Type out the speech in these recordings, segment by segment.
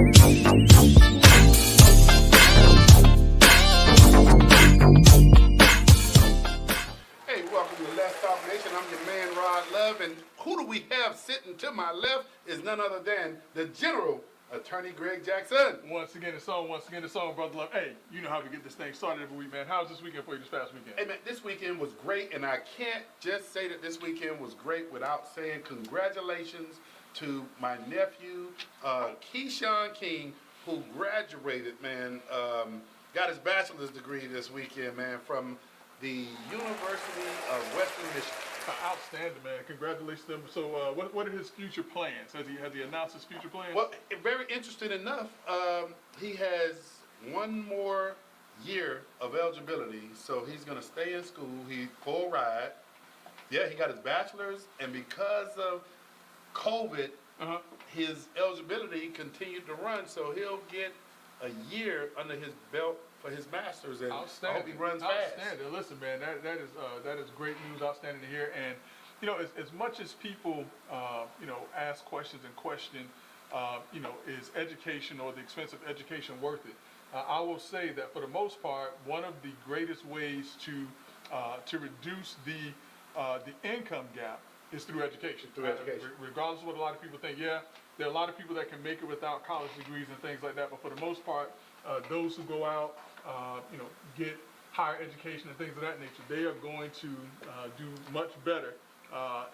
Hey, welcome to Let's Talk Nation. I'm your man, Rod Love, and who do we have sitting to my left is none other than the General Attorney Greg Jackson. Once again, it's on, Brother Love. Hey, you know how we get this thing started every week, man. How was this weekend for you, this past weekend? Hey, man, this weekend was great, and I can't just say that this weekend was great without saying congratulations to my nephew, Keyshawn King, who graduated, man, got his bachelor's degree this weekend, man, from the University of Western Michigan. Outstanding, man. Congratulations to him. So, what are his future plans? Has he announced his future plans? Well, very interesting enough, he has one more year of eligibility, so he's going to stay in school. He full ride. Yeah, he got his bachelor's, and because of COVID, his eligibility continued to run, so he'll get a year under his belt for his master's, and I hope he runs fast. Outstanding. Listen, man, that is great news. Outstanding to hear. And you know, as much as people ask questions and question, is education or the expense of education worth it? I will say that for the most part, one of the greatest ways to reduce the income gap is through education. Regardless of what a lot of people think, yeah, there are a lot of people that can make it without college degrees and things like that. But for the most part, those who go out, get higher education and things of that nature, they are going to do much better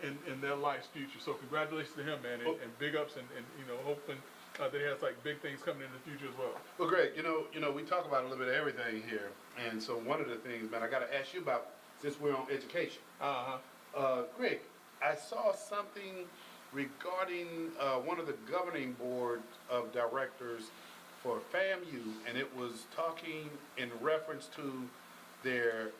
in their life's future. So congratulations to him, man, and big ups, and hoping that he has like big things coming in the future as well. Well, Greg, we talk about a little bit of everything here, and so one of the things, man, I got to ask you about, since we're on education. Greg, I saw something regarding one of the governing board of directors for FAMU, and it was talking in reference to their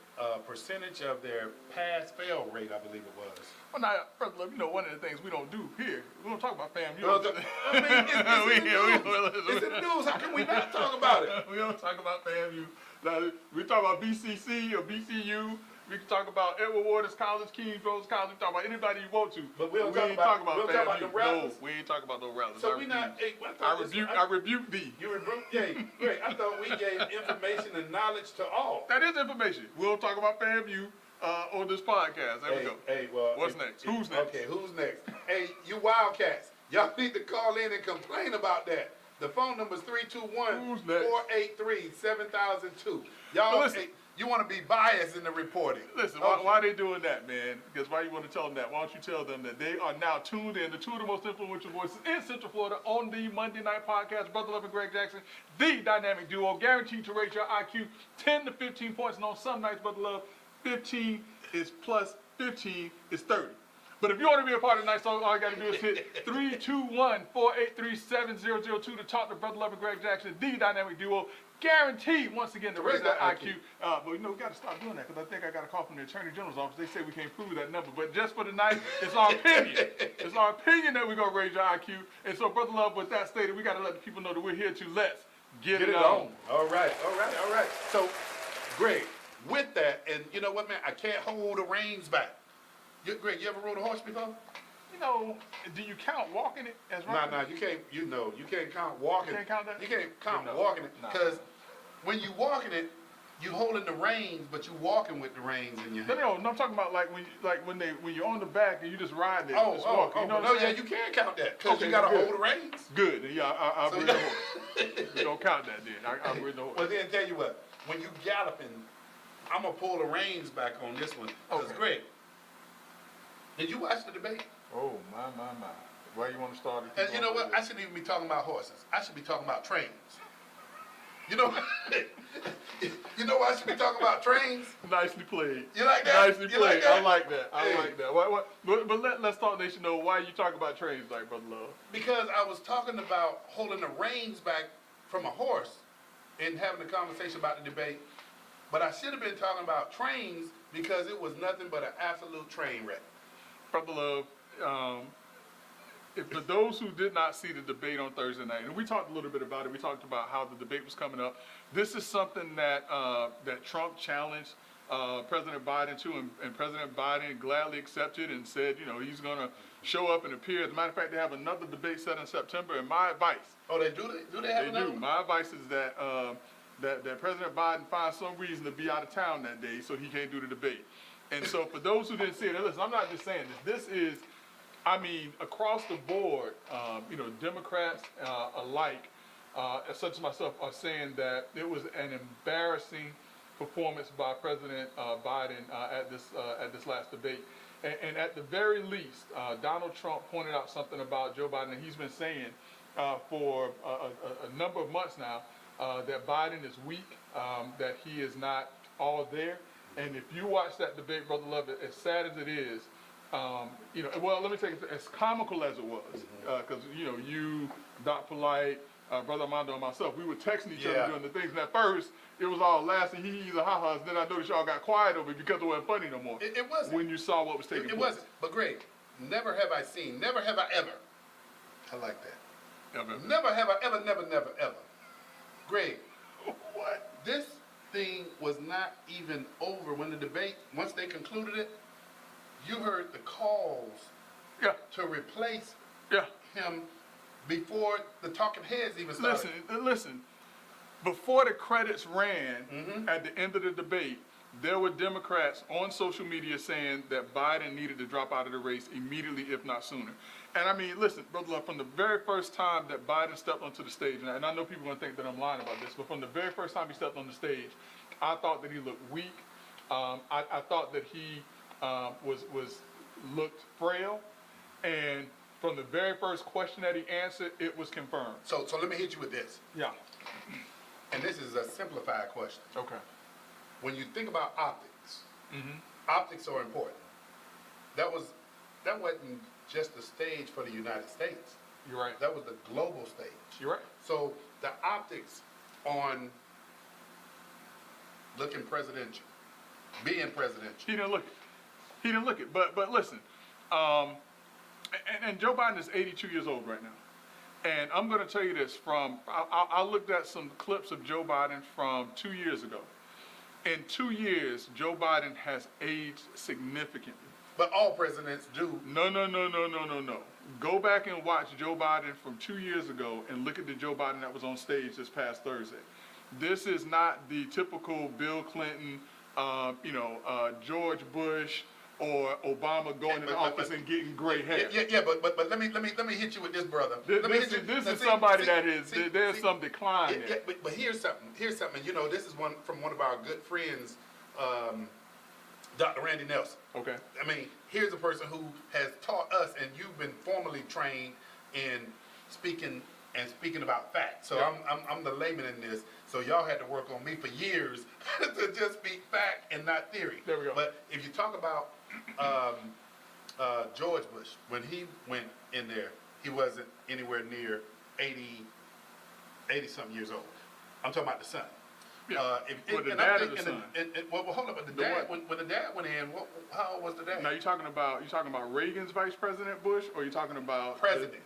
percentage of their pass-fail rate, I believe it was. Well, now, Brother Love, one of the things we don't do here, we don't talk about FAMU. Well, it's in the news. How can we not talk about it? We don't talk about FAMU. Now, we talk about BCC or BCU. We can talk about Edward Waters College, Kings Rose College. We can talk about anybody you want to. But we ain't talk about the rappers. No, we ain't talking about no rappers. So we not. Hey, I rebuke thee. You rebuke? Yeah, great. I thought we gave information and knowledge to all. That is information. We'll talk about FAMU on this podcast. There we go. Hey, well, what's next? Who's next? Okay, who's next? Hey, you Wildcats, y'all need to call in and complain about that. The phone number is 321-483-7002. Y'all, hey, you want to be biased in the reporting. Listen, why are they doing that, man? Because why you want to tell them that? Why don't you tell them that they are now tuned in to two of the most influential voices in Central Florida on the Monday Night Podcast, Brother Love and Greg Jackson, the dynamic duo, guaranteed to raise your IQ 10 to 15 points. And on some nights, Brother Love, 15 is plus 15 is 30. But if you want to be a part of the night, all you got to do is hit 321-483-7002 to talk to Brother Love and Greg Jackson, the dynamic duo, guaranteed once again to raise that IQ. But we got to stop doing that, because I think I got a call from the Attorney General's office. They say we can't prove that number, but just for tonight, it's our opinion. It's our opinion that we're going to raise your IQ. And so, Brother Love, with that stated, we got to let the people know that we're here to let's get it on. All right. So, Greg, with that, and you know what, man, I can't hold the reins back. Greg, you ever rode a horse before? Do you count walking it as riding? No, you can't. You can't count walking. You can't count that? You can't count walking it, because when you walking it, you holding the reins, but you walking with the reins in your hand. No, I'm talking about when you're on the back and you just ride it. You can't count that, because you gotta hold the reins. Good. Yeah, I'll bring the horse. You don't count that then. I'll bring the horse. Well, then tell you what, when you galloping, I'm gonna pull the reins back on this one. Because Greg, did you watch the debate? Oh, my. Why you want to start it? And you know what? I shouldn't even be talking about horses. I should be talking about trains. You know why I should be talking about trains? Nicely played. You like that? Nicely played. Like that? I like that. I like that. But Let's Talk Nation know why you talk about trains, like, Brother Love. Because I was talking about holding the reins back from a horse and having a conversation about the debate. But I should have been talking about trains, because it was nothing but an absolute train wreck. Brother Love, for those who did not see the debate on Thursday night, and we talked a little bit about it, we talked about how the debate was coming up. This is something that Trump challenged President Biden to, and President Biden gladly accepted and said, he's going to show up and appear. As a matter of fact, they have another debate set in September, and my advice, Oh, they do? They have they another do, one? my advice is that, that President Biden finds some reason to be out of town that day so he can't do the debate. And so for those who didn't see it, and listen, I'm not just saying this. This is, I mean, across the board, you know, Democrats alike, such as myself, are saying that it was an embarrassing performance by President Biden at this last debate. And at the very least, Donald Trump pointed out something about Joe Biden, and he's been saying for a number of months now that Biden is weak, that he is not all there. And if you watch that debate, Brother Lovett, as sad as it is, you know, well, let me take it, as comical as it was, because, you know, you, Doc Polite, Brother Armando, and myself, we were texting each other doing the things, and at first, it was all laughs and hee-hees and ha-has, then I noticed y'all got quiet over it because it wasn't funny no more. It wasn't. When you saw what was taking place. It wasn't. But Greg, never have I seen, never have I ever. I like that. Never have I ever, never, never, ever. Greg, What? this thing was not even over when the debate, once they concluded it, you heard the calls Yeah, to replace yeah. him before the talking heads even started. Listen. Before the credits ran at the end of the debate, there were Democrats on social media saying that Biden needed to drop out of the race immediately, if not sooner. And I mean, listen, Brother Love, from the very first time that Biden stepped onto the stage, and I know people are going to think that I'm lying about this, but from the very first time he stepped on the stage, I thought that he looked weak. I thought that he looked frail. And from the very first question that he answered, it was confirmed. So let me hit you with this. Yeah. And this is a simplified question. Okay. When you think about optics, optics are important. That wasn't just the stage for the United States. You're right. That was the global stage. You're right. So the optics on looking presidential, being presidential. He didn't look it. He didn't look it. But listen, and Joe Biden is 82 years old right now. And I'm going to tell you this I looked at some clips of Joe Biden from 2 years ago. In 2 years, Joe Biden has aged significantly. But all presidents do. No. Go back and watch Joe Biden from 2 years ago and look at the Joe Biden that was on stage this past Thursday. This is not the typical Bill Clinton, George Bush, or Obama going into office and getting gray hair. Yeah, but let me hit you with this, brother. This is somebody that is, there's some decline there. Yeah, but here's something. You know, this is one of our good friends, Dr. Randy Nelson. Okay. I mean, here's a person who has taught us, and you've been formally trained in speaking about facts. So Yeah. I'm the layman in this. So y'all had to work on me for years to just speak fact and not theory. There we go. But if you talk about George Bush, when he went in there, he wasn't anywhere near 80-something years old. I'm talking about the son. Yeah. Well, the dad of the son. Well, hold up. But the dad, when the dad went in, how old was the dad? Now you talking about Reagan's vice president Bush, or you talking about President.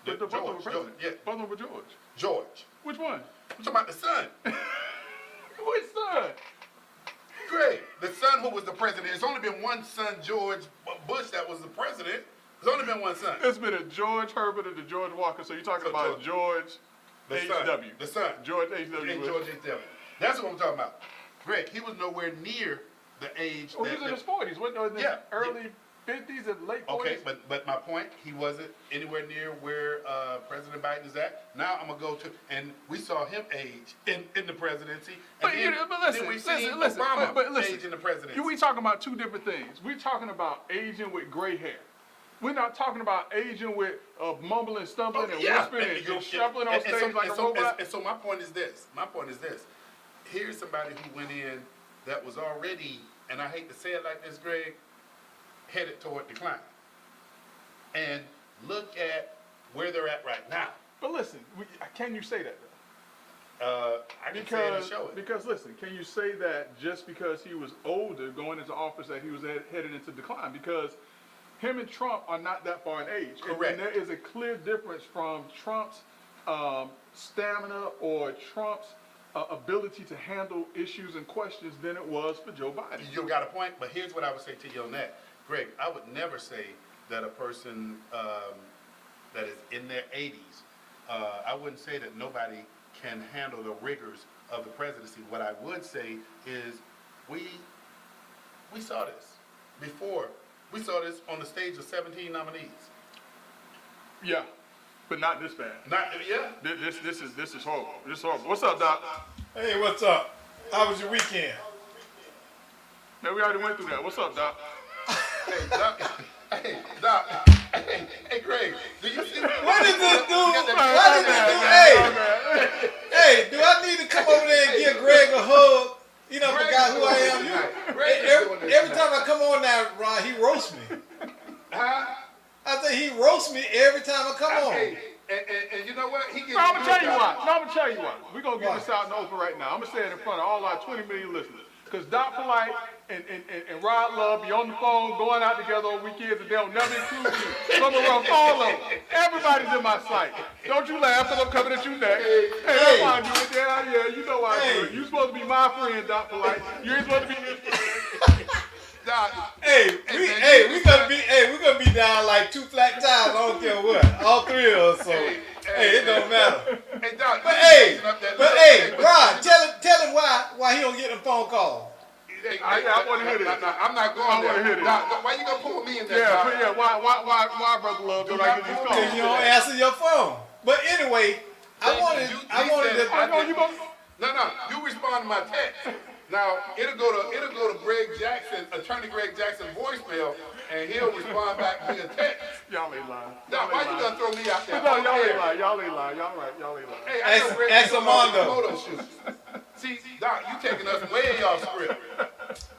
Both of them were president. Yeah. Both of them were George. George. Which one? I'm talking about the son. Which son? Great. The son who was the president. It's only been one son, George Bush, that was the president. There's only been one son. It's been a George Herbert and a George Walker. So you're talking about George The H.W. son. The son. George H.W. And Bush. George H.W. That's what I'm talking about. Greg, he was nowhere near the age. Oh, he was in his 40s. Wasn't he in his Yeah. early 50s and late 40s? Okay, but my point, he wasn't anywhere near where President Biden is at. Now I'm gonna go to, and we saw him age in the presidency. And But listen, we seen listen. Obama But listen, age in the presidency. we talking about two different things. We're talking about aging with gray hair. We're not talking about aging with mumbling, stumbling, and whispering and shuffling on stage like a robot. And so my point is this. Here's somebody who went in that was already, and I hate to say it like this, Greg, headed toward decline. And look at where they're at right now. But listen, can you say that though? I can say it and show it. Because listen, can you say that just because he was older going into office that he was headed into decline? Because him and Trump are not that far in age. Correct. And there is a clear difference from Trump's stamina or Trump's ability to handle issues and questions than it was for Joe Biden. You got a point, but here's what I would say to you on that. Greg, I would never say that a person that is in their 80s, I wouldn't say that nobody can handle the rigors of the presidency. What I would say is we saw this before. We saw this on the stage of 17 nominees. Yeah, but not this bad. Not yeah. This is horrible. This is horrible. What's up, Doc? Hey, what's up? How was your weekend? Man, we already went through that. What's up, Doc? Hey, Doc. Hey, Doc. Hey, Greg. Do you see What is this dude? What What is this dude? Hey, do I need to come over there and give Greg a hug? You know, Greg forgot is who I doing am. this You, tonight. Greg is doing this every tonight. time I come on now, Ron, he roasts me. Huh? I think he roasts me every time I come on. Hey, and you know what? He gets No, I'm gonna tell you good, why. Doc. No, I'm gonna tell you why. We're gonna get Why? this out in the open right now. I'm gonna say it in front of all our 20 million listeners. Because Doc Polite and Rod Love be on the phone going out together on weekends and they'll never include you. Some of them, all of them. Everybody's in my sight. Don't you laugh because I'm coming at you next. Hey, that's why I do it. Yeah, you know why I do it. You're supposed to be my friend, Doc Polite. You ain't supposed to be his friend. Doc. Hey, we're gonna be down like 2 flat tires. I don't care what. All 3 of us. So, hey, it don't matter. Hey, Doc. But you hey, up that- but hey, Ron, tell him why he don't get them phone calls. Hey, I wanna hear this. I'm not going I there. wanna hear this. Doc, why you gonna pull me in there, Yeah, Doc? but yeah. Why, Brother Love, don't I get these calls? Because you don't answer your phone. But anyway, I wanted I know you gonna. No, you respond to my text. Now it'll go to Greg Jackson, Attorney Greg Jackson voicemail, and he'll respond back via text. Y'all ain't lying. Doc, why you gonna throw me out there? No, y'all ain't lying. Y'all ain't lying. Y'all right. Y'all ain't lying. Hey, I know Ex- Greg ex is about to Armando. photo shoot. See, Doc, you taking us way off script.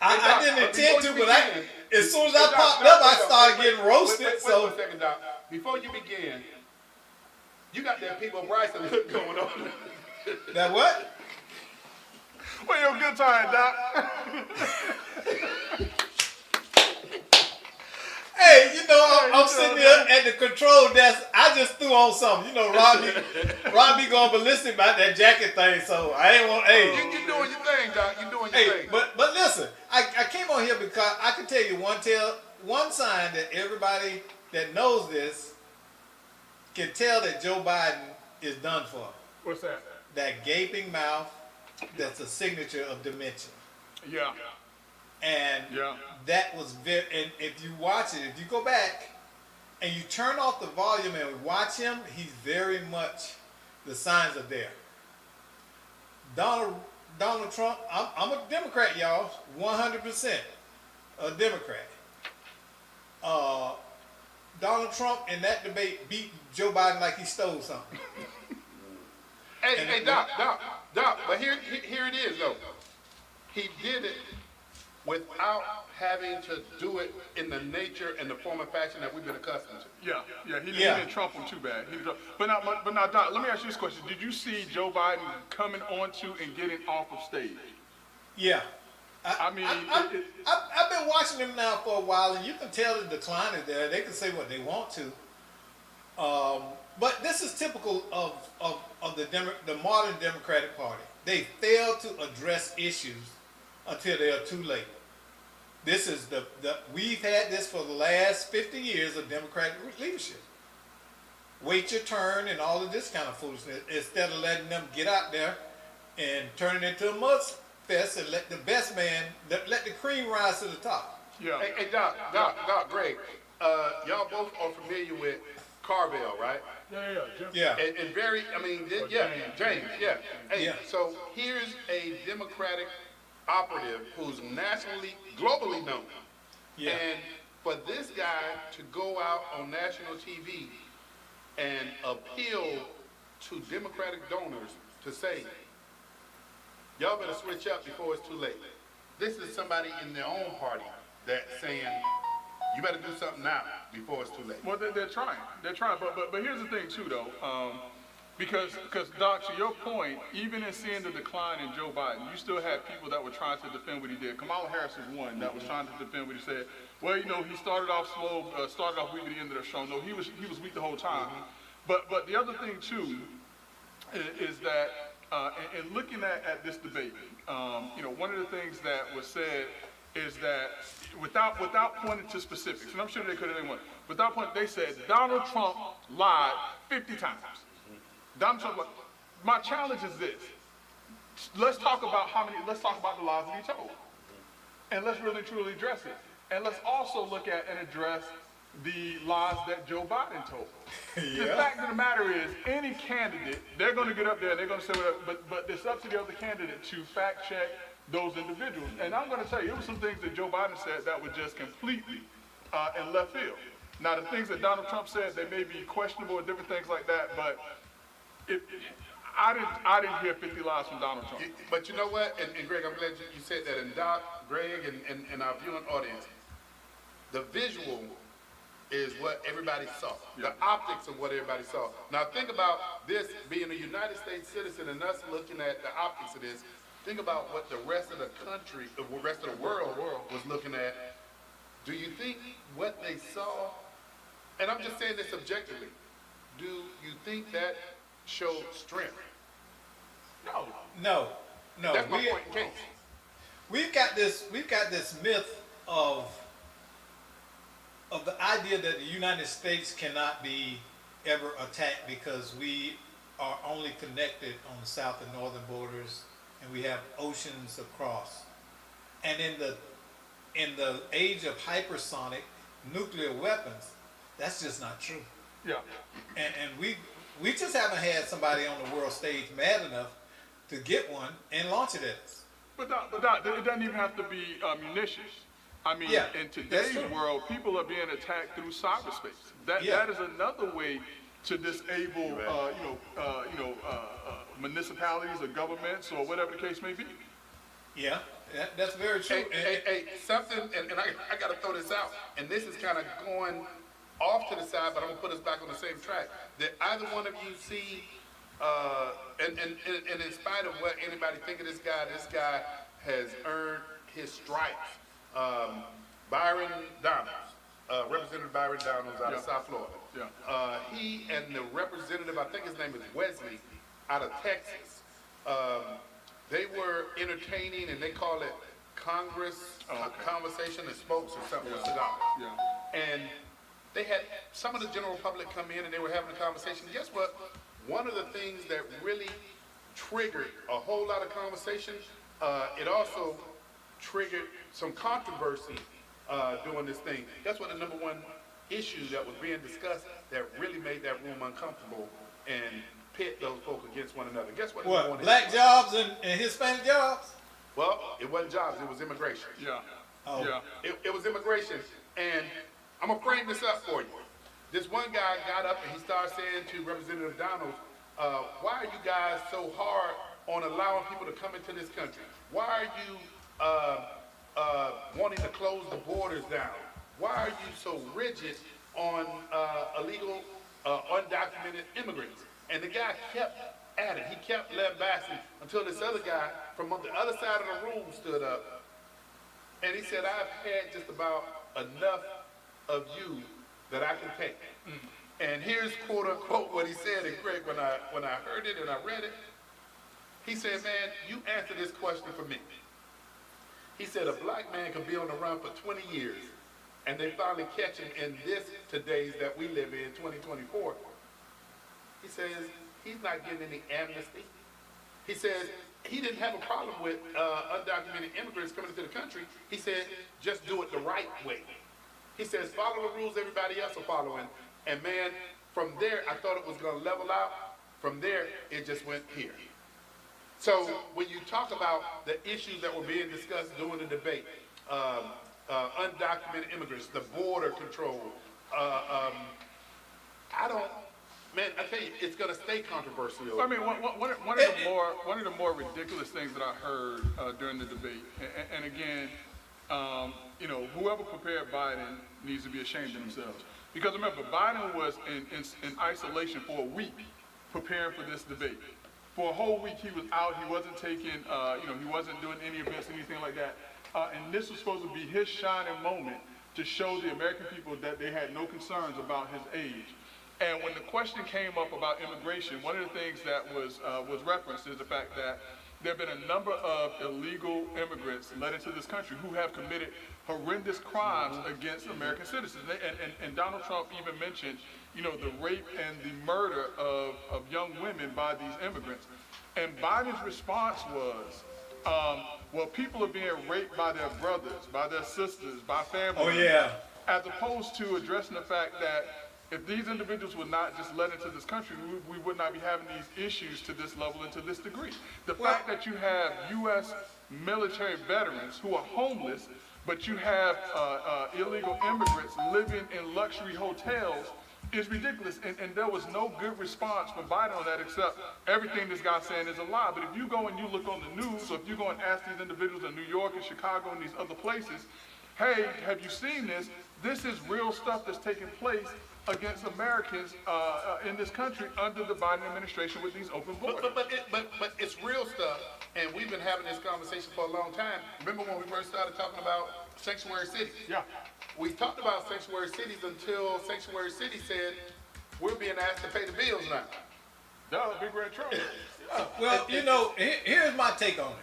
I didn't But intend to, before but you begin- as soon as I Doc, popped Doc, up, I Doc, started wait, getting roasted. Wait So 1 second, Doc. Before you begin, you got that People Bryson look going on. that what? Well, your good time, Doc. Hey, you know, I'm sitting there at the control desk. I just threw on something. You know, Robbie going ballistic about that jacket thing. So I ain't want. Hey, You doing your thing, Doc. You doing your hey, thing. but listen, I came on here because I can tell you one sign that everybody that knows this can tell that Joe Biden is done for. What's that? That gaping mouth, that's a signature of dementia. Yeah. And Yeah. that was very, and if you watch it, if you go back and you turn off the volume and watch him, he's very much, the signs are there. Donald Trump, I'm a Democrat, y'all, 100% a Democrat. Donald Trump in that debate beat Joe Biden like he stole something. Hey, Doc, but here it is, though. He did it without having to do it in the nature and the form and fashion that we've been accustomed to. Yeah. He Yeah. didn't trump him too bad. But now, Doc, let me ask you this question. Did you see Joe Biden coming onto and getting off of stage? Yeah. I mean, I've been watching them now for a while, and you can tell the decline is there. They can say what they want to, but this is typical of the modern Democratic Party. They fail to address issues until they are too late. This is we've had this for the last 50 years of Democratic leadership. Wait your turn and all of this kind of foolishness instead of letting them get out there and turn it into a mud fest and let the best man, let the cream rise to the top. yeah. Hey, Doc, Greg, y'all both are familiar with Carvel, right? Jim. Yeah. And very, I mean, James, yeah. Hey, Yeah. so here's a Democratic operative who's nationally, globally known. Yeah. And for this guy to go out on national TV and appeal to Democratic donors to say, y'all better switch up before it's too late. This is somebody in their own party that's saying, you better do something now before it's too late. Well, they're trying. But here's the thing too, though. Because Doc, to your point, even in seeing the decline in Joe Biden, you still had people that were trying to defend what he did. Kamala Harris is one that was trying to defend what he said. Well, you know, he started off slow, started off weak at the end of the show. No, he was weak the whole time. But the other thing too is that in looking at this debate, you know, one of the things that was said is that without pointing to specifics, and I'm sure they could have went, without pointing, they said Donald Trump lied 50 times. Donald Trump lied. My challenge is this. Let's talk about the lies that he told. And let's really truly address it. And let's also look at and address the lies that Joe Biden told. The fact of the matter is, any candidate, they're going to get up there and they're going to say whatever, but it's up to the other candidate to fact check those individuals. And I'm going to tell you, there were some things that Joe Biden said that were just completely in left field. Now, the things that Donald Trump said, they may be questionable and different things like that, but I didn't hear 50 lies from Donald Trump. But you know what? And Greg, I'm glad you said that. And Doc, Greg, and our viewing audience, the visual is what everybody saw. The optics of what everybody saw. Now think about this being a United States citizen and us looking at the optics of this. Think about what the rest of the country, the rest of the world was looking at. Do you think what they saw, and I'm just saying this objectively, do you think that showed strength? No. That's my point in case. We've got this myth of the idea that the United States cannot be ever attacked because we are only connected on the south and northern borders, and we have oceans across. And in the age of hypersonic nuclear weapons, that's just not true. Yeah. And we just haven't had somebody on the world stage mad enough to get one and launch it at us. But it doesn't even have to be munitions. I mean, Yeah, in today's that's true. world, people are being attacked through cyberspace. That is another way to disable, municipalities or governments or whatever the case may be. Yeah, that's very true. Hey, something, and I got to throw this out, and this is kind of going off to the side, but I'm going to put us back on the same track. Did either one of you see, and in spite of what anybody think of this guy has earned his stripes. Byron Donalds, Representative Byron Donalds out of South Florida. Yeah. He and the representative, I think his name is Wesley, out of Texas, they were entertaining, and they call it Congress Conversation and Spokes or something with Saddam. Yeah. And they had some of the general public come in and they were having a conversation. Guess what? One of the things that really triggered a whole lot of conversation, it also triggered some controversy doing this thing. That's what the number one issue that was being discussed that really made that room uncomfortable and pit those folks against one another. Guess what? What, black jobs and Hispanic jobs? Well, it wasn't jobs, it was immigration. Yeah. Oh. Yeah. It was immigration. And I'm going to frame this up for you. This one guy got up and he started saying to Representative Donalds, why are you guys so hard on allowing people to come into this country? Why are you wanting to close the borders down? Why are you so rigid on illegal, undocumented immigrants? And the guy kept at it. He kept lambasting until this other guy from on the other side of the room stood up. And he said, I've had just about enough of you that I can take. And here's quote unquote what he said. And Greg, when I heard it and I read it, he said, man, you answer this question for me. He said, a black man can be on the run for 20 years and they finally catch him in this today's that we live in, 2024. He says, he's not getting any amnesty. He says, he didn't have a problem with undocumented immigrants coming into the country. He said, just do it the right way. He says, follow the rules everybody else are following. And man, from there, I thought it was going to level out. From there, it just went here. So when you talk about the issues that were being discussed during the debate, undocumented immigrants, the border control, man, I tell you, it's going to stay controversial. I mean, one of the more ridiculous things that I heard during the debate, and again, whoever prepared Biden needs to be ashamed of themselves. Because remember, Biden was in isolation for a week preparing for this debate. For a whole week, he was out. He wasn't taking, he wasn't doing any events, anything like that. And this was supposed to be his shining moment to show the American people that they had no concerns about his age. And when the question came up about immigration, one of the things that was referenced is the fact that there have been a number of illegal immigrants led into this country who have committed horrendous crimes against American citizens. And Donald Trump even mentioned, you know, the rape and the murder of young women by these immigrants. And Biden's response was, well, people are being raped by their brothers, by their sisters, by family. Oh yeah. As opposed to addressing the fact that if these individuals were not just led into this country, we would not be having these issues to this level and to this degree. The fact that you have U.S. military veterans who are homeless, but you have illegal immigrants living in luxury hotels is ridiculous. And there was no good response from Biden on that except everything this guy's saying is a lie. But if you go and you look on the news, or if you go and ask these individuals in New York and Chicago and these other places, hey, have you seen this? This is real stuff that's taking place against Americans in this country under the Biden administration with these open borders. But it's real stuff, and we've been having this conversation for a long time. Remember when we first started talking about sanctuary cities? Yeah. We talked about sanctuary cities until sanctuary city said, we're being asked to pay the bills now. That was big red trouble. Well, you know, here's my take on it.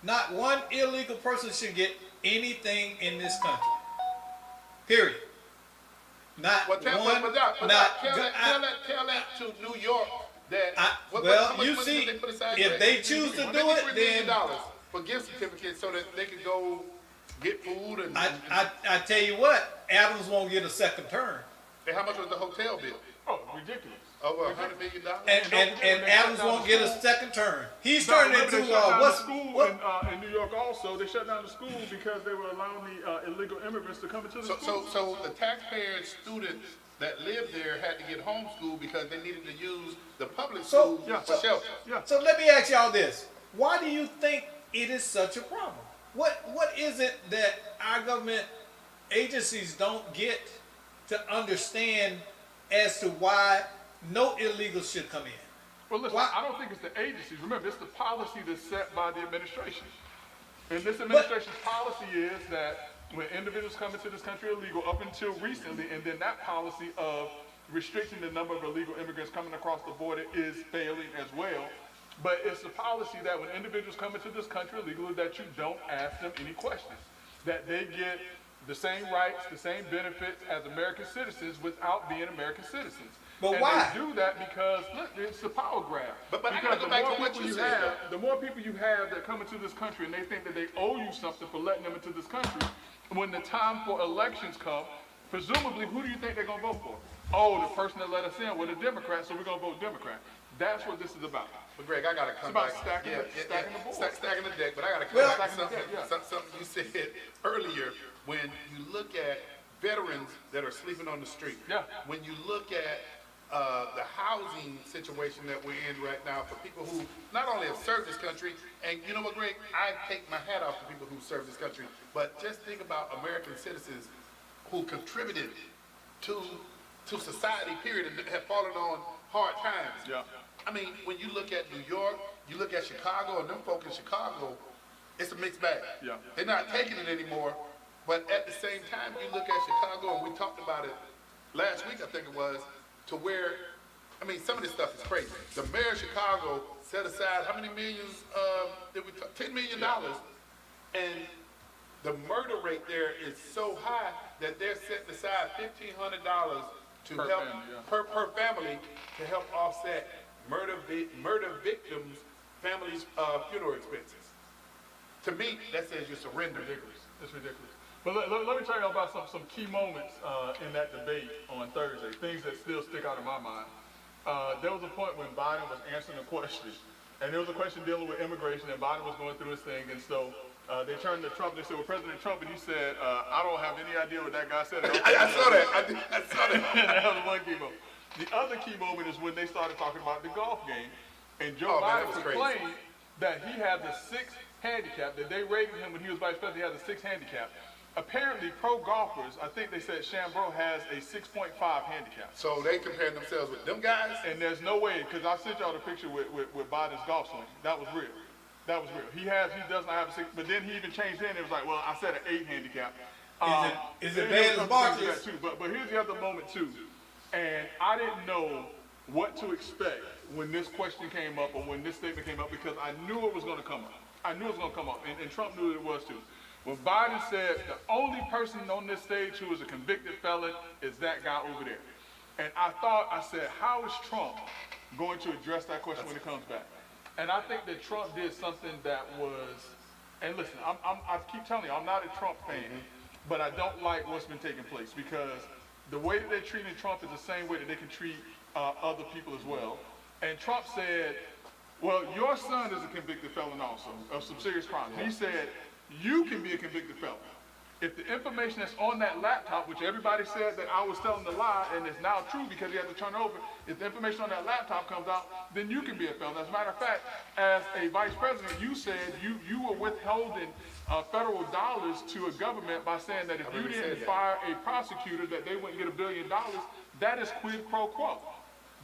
Not one illegal person should get anything in this country. Period. Not Well, tell, one. tell that to New York that. How much you money see, did they put aside if for they that? choose to $153 do it, million then for gift certificates so that they could go get food and. I tell you what, Adams won't get a second term. And how much was the hotel bill? Oh, ridiculous. Over $100 million. And Adams won't get a second term. He's No, turning remember into they shut down the what's school what? in New York also. They shut down the school because they were allowing the illegal immigrants to come into the school. So the taxpayer students that lived there had to get homeschooled because they needed to use the public So- schools for shelter. Yeah. So let me ask y'all this: why do you think it is such a problem? What is it that our government agencies don't get to understand as to why no illegals should come in? Well, listen, Why- I don't think it's the agencies. Remember, it's the policy that's set by the administration. And this administration's policy is that when individuals come into this country illegal, up until recently, and then that policy of restricting the number of illegal immigrants coming across the border is failing as well. But it's the policy that when individuals come into this country illegally, that you don't ask them any questions. That they get the same rights, the same benefits as American citizens without being American citizens. But and why? they do that because, look, it's a power grab. But I because gotta go back to what people you have, said. the more people you have that come into this country and they think that they owe you something for letting them into this country, when the time for elections come, presumably, who do you think they're gonna vote for? Oh, the person that let us in was a Democrat, so we're gonna vote Democrat. That's what this is about. But Greg, I gotta come about back. stacking the board. Stacking the deck, but I gotta come Well- back to Stacking the deck, yeah. something you said earlier. When you look at veterans that are sleeping on the street. Yeah. When you look at the housing situation that we're in right now for people who not only have served this country, and you know what, Greg, I take my hat off to people who serve this country, but just think about American citizens who contributed to society, period, and have fallen on hard times. Yeah. I mean, when you look at New York, you look at Chicago, and them folk in Chicago, it's a mixed bag. Yeah. They're not taking it anymore, but at the same time, you look at Chicago, and we talked about it last week, I think it was, to where, I mean, some of this stuff is crazy. The mayor of Chicago set aside, how many millions, did we talk, $10 million, and the murder rate there is so high that they're setting aside $1,500 to Per help, family, yeah. per family, to help offset murder victims' families' funeral expenses. To me, that says you're surrendering. Ridiculous. It's ridiculous. But let me tell you about some key moments in that debate on Thursday, things that still stick out in my mind. There was a point when Biden was answering a question, and there was a question dealing with immigration, and Biden was going through his thing, and so they turned to Trump, and they said, well, President Trump, and he said, I don't have any idea what that guy said. I saw that. I saw that. That was one key moment. The other key moment is when they started talking about the golf game, and Joe Oh, man, that Biden was crazy. complained that he had the sixth handicap, that they rated him when he was vice president, he had the sixth handicap. Apparently, pro golfers, I think they said Chambreau has a 6.5 handicap. So they comparing themselves with them guys? And there's no way, because I sent y'all the picture with Biden's golf swing. That was real. That was real. He does not have a 6, but then he even changed in. It was like, well, I said an 8 handicap. Is it there bad was as other things Barkley's? to that too. But here's the other moment too. And I didn't know what to expect when this question came up or when this statement came up because I knew it was going to come up. I knew it was going to come up, and Trump knew that it was too. When Biden said the only person on this stage who is a convicted felon is that guy over there. And I said, how is Trump going to address that question when it comes back? And I think that Trump did something that was, and listen, I keep telling you, I'm not a Trump fan, but I don't like what's been taking place because the way that they're treating Trump is the same way that they can treat other people as well. And Trump said, well, your son is a convicted felon also of some serious crimes. He said, you can be a convicted felon. If the information that's on that laptop, which everybody said that I was telling the lie, and it's now true because he had to turn it over, if the information on that laptop comes out, then you can be a felon. As a matter of fact, as a vice president, you said you were withholding federal dollars to a government by saying that if you didn't fire a prosecutor, that they wouldn't get $1 billion. That is quid pro quo.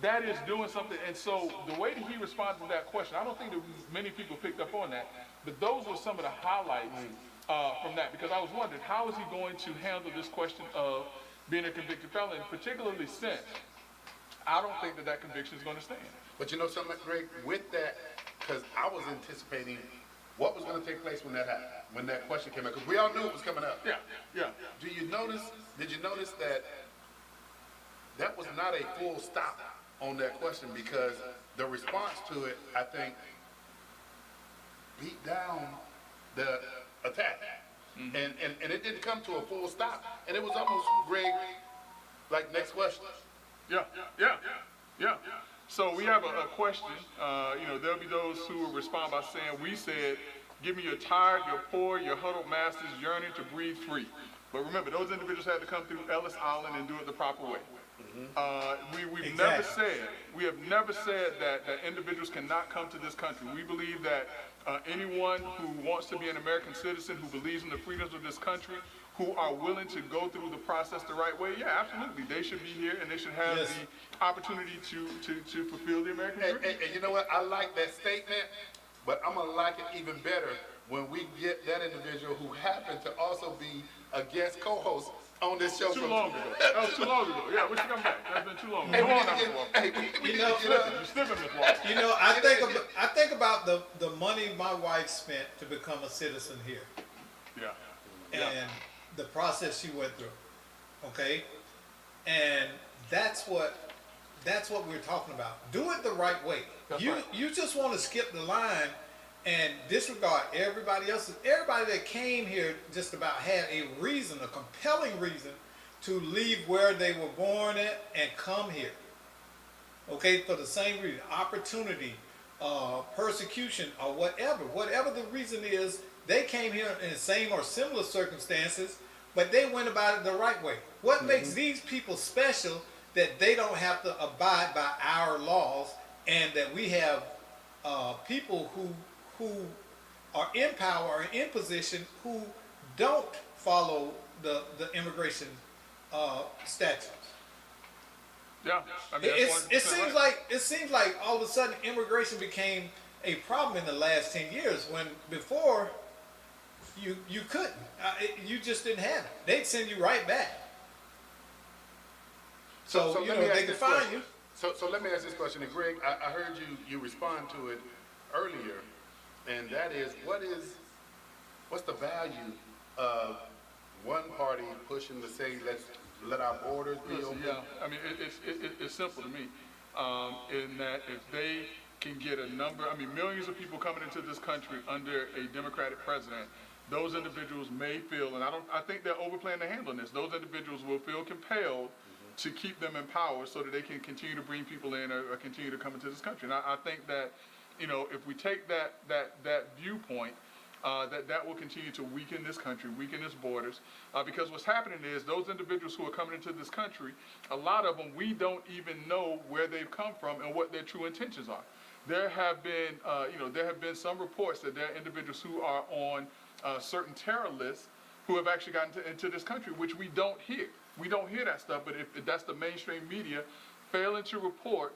That is doing something. And so the way that he responded to that question, I don't think that many people picked up on that, but those were some of the highlights from that, because I was wondering, how is he going to handle this question of being a convicted felon, particularly since I don't think that conviction is going to stand. But you know something, Greg, with that, because I was anticipating what was going to take place when that happened, when that question came out, because we all knew it was coming up. Yeah. Did you notice that that was not a full stop on that question, because the response to it, I think, beat down the attack. And it didn't come to a full stop. And it was almost, Greg, like, next question. Yeah. So we have a question. There'll be those who will respond by saying, we said, give me your tired, your poor, your huddled masses yearning to breathe free. But remember, those individuals had to come through Ellis Island and do it the proper way. We've never said that individuals cannot come to this country. We believe that anyone who wants to be an American citizen, who believes in the freedoms of this country, who are willing to go through the process the right way, yeah, absolutely. They should be here and they should have the opportunity to fulfill the American dream. And you know what? I like that statement, but I'm going to like it even better when we get that individual who happened to also be a guest co-host on this show. Too long ago. That was too long ago. Yeah, we should come back. That's been too long ago. Hey, Go on now, Mr. Walker. You're slipping, Mr. Walker. You know, I think about the money my wife spent to become a citizen here, and the process she went through. Okay, and that's what we're talking about. Do it the right way. You just want to skip the line and disregard everybody else. Everybody that came here just about had a reason, a compelling reason, to leave where they were born at and come here. Okay, for the same reason, opportunity, persecution, or whatever the reason is, they came here in the same or similar circumstances, but they went about it the right way. What makes these people special that they don't have to abide by our laws, and that we have people who are in power or in position who don't follow the immigration statutes? Yeah, I mean, it seems like all of a sudden immigration became a problem in the last 10 years, when before you couldn't. You just didn't have it. They'd send you right back. So they can find you. So let me ask this question, and Greg, I heard you respond to it earlier, and that is, what's the value of one party pushing to say, let's let our borders be open? Yeah, I mean, it's simple to me, in that if they can get millions of people coming into this country under a Democratic president, those individuals may feel, and I think they're overplaying the hand on this, those individuals will feel compelled to keep them in power so that they can continue to bring people in or continue to come into this country. And I think that, if we take that viewpoint, that will continue to weaken this country, weaken its borders, because what's happening is those individuals who are coming into this country, a lot of them, we don't even know where they've come from and what their true intentions are. There have been some reports that there are individuals who are on certain terror lists who have actually gotten into this country, which we don't hear. We don't hear that stuff, but if that's the mainstream media failing to report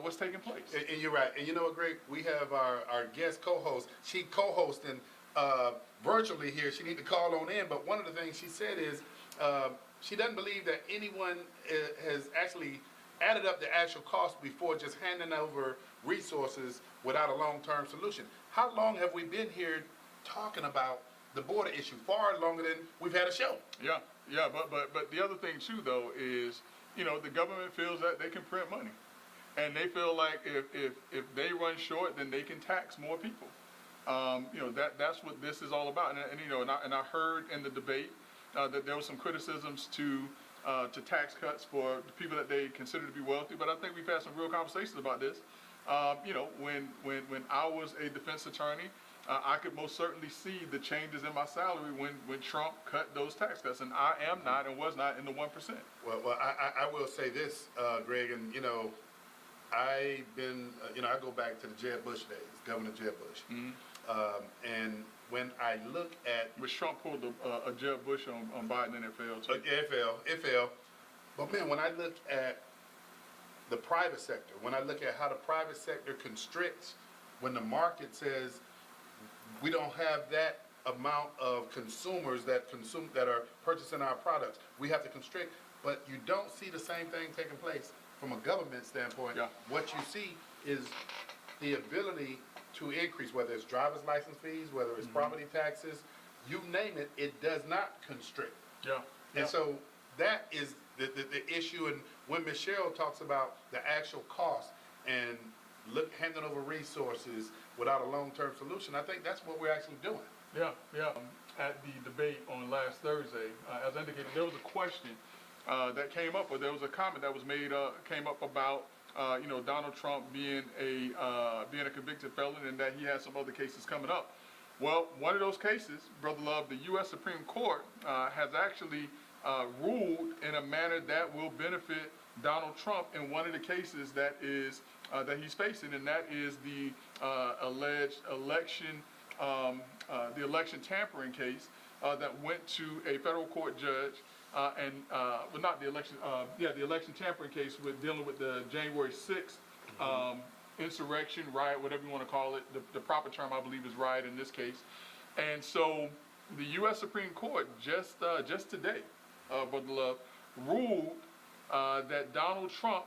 what's taking place. And you're right. And you know what, Greg? We have our guest co-host. She co-hosting virtually here. She need to call on in. But one of the things she said is she doesn't believe that anyone has actually added up the actual cost before just handing over resources without a long-term solution. How long have we been here talking about the border issue? Far longer than we've had a show. Yeah, yeah, but the other thing too though is, you know, the government feels that they can print money, and they feel like if they run short, then they can tax more people. You know, that's what this is all about. And you know, and I heard in the debate that there was some criticisms to tax cuts for the people that they consider to be wealthy. But I think we've had some real conversations about this. You know, when I was a defense attorney, I could most certainly see the changes in my salary when Trump cut those tax cuts, and I am not and was not in the 1%. Well, I will say this, Greg, and you know, I've been, you know, I go back to the Jeb Bush days, Governor Jeb Bush, and when I look at Which Trump pulled a Jeb Bush on Biden, and it failed. So. it failed. But man, when I look at the private sector, when I look at how the private sector constricts, when the market says we don't have that amount of consumers that are purchasing our products, we have to constrict. But you don't see the same thing taking place from a government standpoint. Yeah. What you see is the ability to increase, whether it's driver's license fees, whether it's property taxes, you name it, it does not constrict. Yeah. And so that is the issue. And when Michelle talks about the actual cost and handing over resources without a long-term solution, I think that's what we're actually doing. Yeah, yeah. At the debate on last Thursday, as indicated, there was a question that came up, or there was a comment that was made, came up about, you know, Donald Trump being a convicted felon and that he has some other cases coming up. Well, one of those cases, Brother Love, the U.S. Supreme Court has actually ruled in a manner that will benefit Donald Trump in one of the cases that is that he's facing, and that is the alleged election tampering case that went to a federal court judge, well, not the election, the election tampering case dealing with the January 6th insurrection, riot, whatever you want to call it. The proper term, I believe, is riot in this case. And so the U.S. Supreme Court just today, Brother Love, ruled that Donald Trump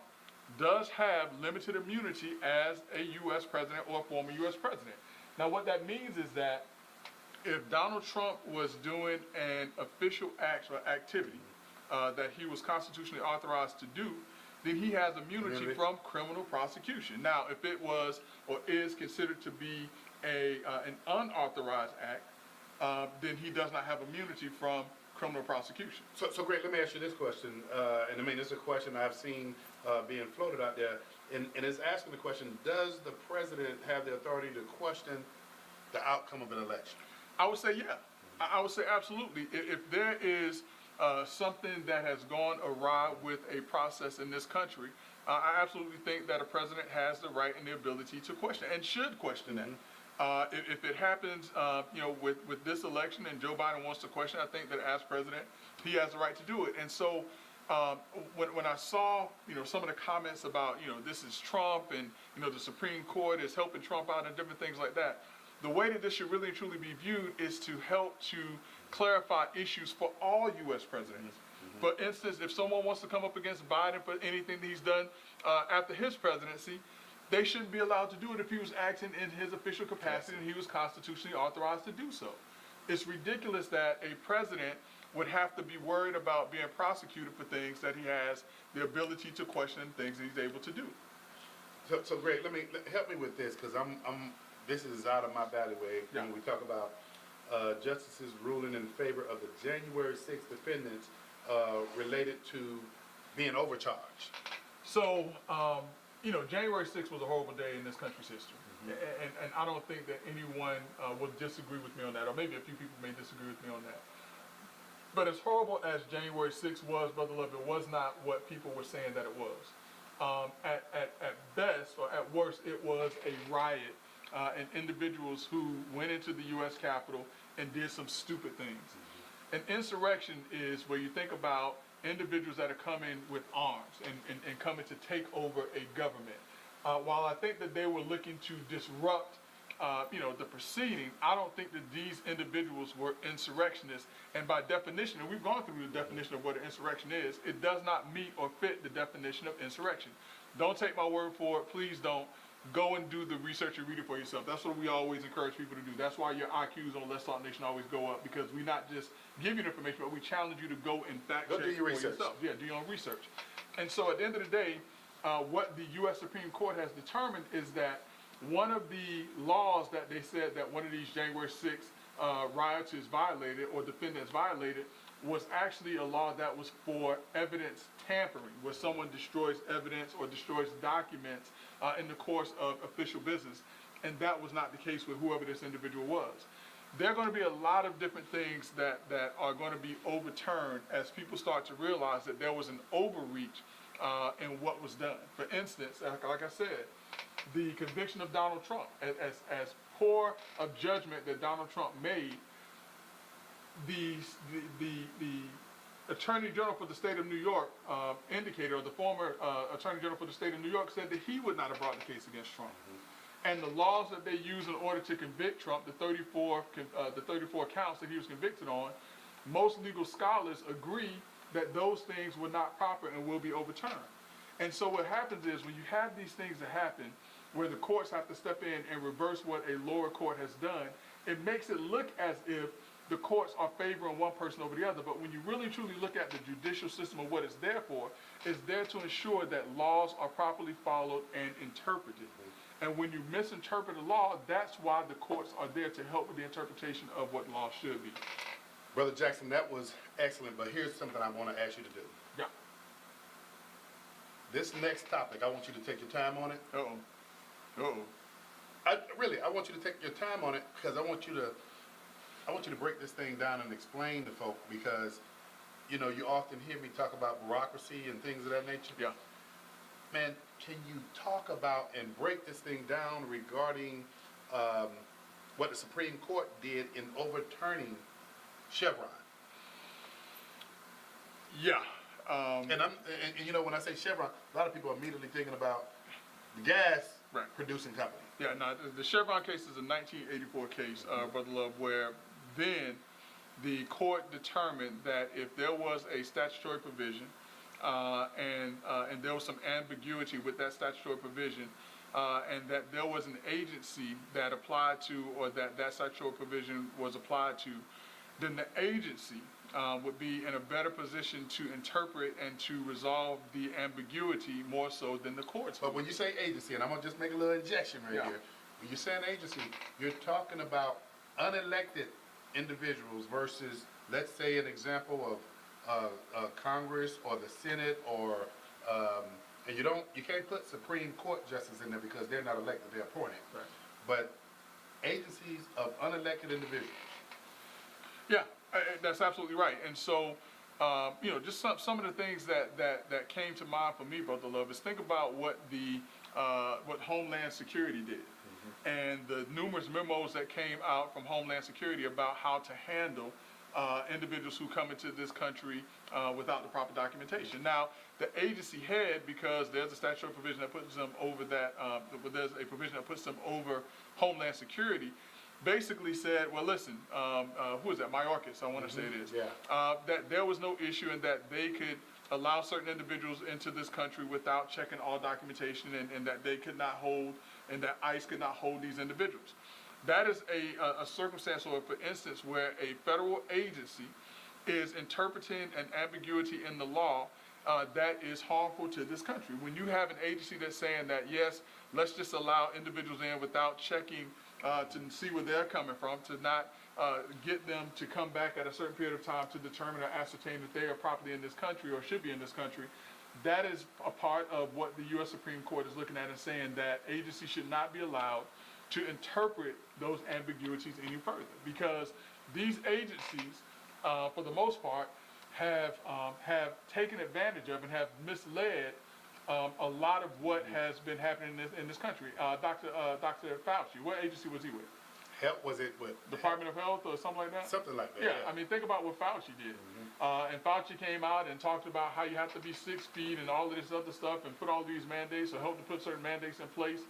does have limited immunity as a U.S. president or a former U.S. president. Now, what that means is that if Donald Trump was doing an official act or activity that he was constitutionally authorized to do, then he has immunity from criminal prosecution. Now, if it was or is considered to be an unauthorized act, then he does not have immunity from criminal prosecution. So Greg, let me ask you this question, and I mean, this is a question I've seen being floated out there, and it's asking the question, does the president have the authority to question the outcome of an election? I would say yeah. I would say absolutely. If there is something that has gone awry with a process in this country, I absolutely think that a president has the right and the ability to question and should question that. If it happens, you know, with this election and Joe Biden wants to question, I think that as president, he has the right to do it. And so when I saw, you know, some of the comments about, you know, this is Trump and, you know, the Supreme Court is helping Trump out and different things like that, the way that this should really and truly be viewed is to help to clarify issues for all U.S. presidents. For instance, if someone wants to come up against Biden for anything that he's done after his presidency, they shouldn't be allowed to do it if he was acting in his official capacity and he was constitutionally authorized to do so. It's ridiculous that a president would have to be worried about being prosecuted for things that he has the ability to question and things that he's able to do. So Greg, help me with this, because this is out of my bailiwick. Yeah. When we talk about justices ruling in favor of the January 6th defendants related to being overcharged. So, you know, January 6th was a horrible day in this country's history. And I don't think that anyone will disagree with me on that, or maybe a few people may disagree with me on that. But as horrible as January 6th was, Brother Love, it was not what people were saying that it was. At best, or at worst, it was a riot and individuals who went into the U.S. Capitol and did some stupid things. An insurrection is where you think about individuals that are coming with arms and coming to take over a government. While I think that they were looking to disrupt the proceeding, I don't think that these individuals were insurrectionists. And by definition, and we've gone through the definition of what an insurrection is, it does not meet or fit the definition of insurrection. Don't take my word for it. Please don't. Go and do the research and read it for yourself. That's what we always encourage people to do. That's why your IQs on Let's Talk Nation always go up, because we not just give you the information, but we challenge you to go and fact check do your for research. yourself. Yeah, do your own research. And so at the end of the day, what the U.S. Supreme Court has determined is that one of the laws that they said that one of these January 6th rioters violated or defendants violated was actually a law that was for evidence tampering, where someone destroys evidence or destroys documents in the course of official business. And that was not the case with whoever this individual was. There are going to be a lot of different things that are going to be overturned as people start to realize that there was an overreach in what was done. For instance, like I said, the conviction of Donald Trump, as poor of judgment that Donald Trump made, the Attorney General for the state of New York indicated, or the former Attorney General for the state of New York said that he would not have brought the case against Trump. And the laws that they use in order to convict Trump, the 34 counts that he was convicted on, most legal scholars agree that those things were not proper and will be overturned. And so what happens is when you have these things that happen, where the courts have to step in and reverse what a lower court has done, it makes it look as if the courts are favoring one person over the other. But when you really truly look at the judicial system of what it's there for, it's there to ensure that laws are properly followed and interpreted. And when you misinterpret a law, that's why the courts are there to help with the interpretation of what law should be. Brother Jackson, that was excellent, but here's something I want to ask you to do. Yeah. This next topic, I want you to take your time on it. I want you to take your time on it, because I want you to break this thing down and explain to folk, because, you often hear me talk about bureaucracy and things of that nature. Yeah. Man, can you talk about and break this thing down regarding what the Supreme Court did in overturning Chevron? Yeah. And when I say Chevron, a lot of people are immediately thinking about the gas producing company. Yeah, no, the Chevron case is a 1984 case, Brother Love, where then the court determined that if there was a statutory provision and there was some ambiguity with that statutory provision, and that there was an agency that applied to, or that statutory provision was applied to, then the agency would be in a better position to interpret and to resolve the ambiguity more so than the courts. But when you say agency, and I'm going to just make a little injection right here, when you say an agency, you're talking about unelected individuals versus, let's say, an example of Congress or the Senate, or and you can't put Supreme Court justices in there because they're not elected, they're appointed. Right. But agencies of unelected individuals. Yeah, that's absolutely right. And so, just some of the things that came to mind for me, Brother Love, is think about what Homeland Security did. And the numerous memos that came out from Homeland Security about how to handle individuals who come into this country without the proper documentation. Now, the agency head, because there's a statutory provision that puts them over there's a provision that puts them over Homeland Security, basically said, well, listen, who is that? Mayorkas, I want to say it is. Yeah. That there was no issue and that they could allow certain individuals into this country without checking all documentation, and that they could not hold, and that ICE could not hold these individuals. That is a circumstance, or for instance, where a federal agency is interpreting an ambiguity in the law that is harmful to this country. When you have an agency that's saying that, yes, let's just allow individuals in without checking to see where they're coming from, to not get them to come back at a certain period of time to determine or ascertain that they are properly in this country or should be in this country, that is a part of what the U.S. Supreme Court is looking at and saying that agencies should not be allowed to interpret those ambiguities any further, because these agencies, for the most part, have taken advantage of and have misled a lot of what has been happening in this country. Dr. Fauci, what agency was he with? Was it with Department of Health or something like that? Something like that. Yeah, I mean, think about what Fauci did. And Fauci came out and talked about how you have to be 6 feet and all of this other stuff and put all these mandates, or help to put certain mandates in place.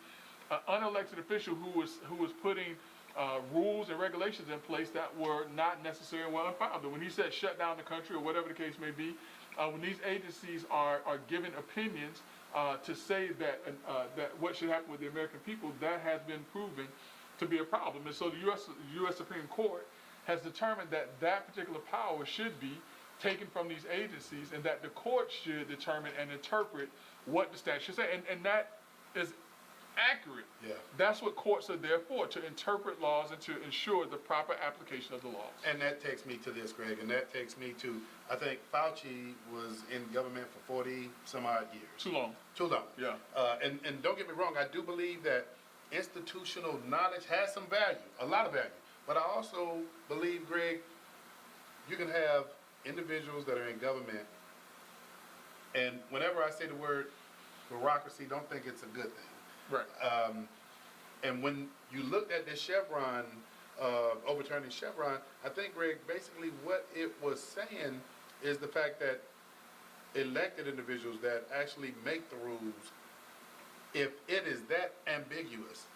an unelected official who was putting rules and regulations in place that were not necessary and well unfounded. When he said shut down the country or whatever the case may be, when these agencies are given opinions to say that what should happen with the American people, that has been proven to be a problem. And so the U.S. Supreme Court has determined that that particular power should be taken from these agencies, and that the court should determine and interpret what the statute should say. And that is accurate. Yeah. That's what courts are there for, to interpret laws and to ensure the proper application of the laws. And that takes me to this, Greg, and that takes me to, I think Fauci was in government for 40 some odd years. Too long. Too long. Yeah. And don't get me wrong, I do believe that institutional knowledge has some value, a lot of value. But I also believe, Greg, you can have individuals that are in government, and whenever I say the word bureaucracy, don't think it's a good thing. Right. And when you looked at this Chevron, overturning Chevron, I think, Greg, basically what it was saying is the fact that elected individuals that actually make the rules, if it is that ambiguous,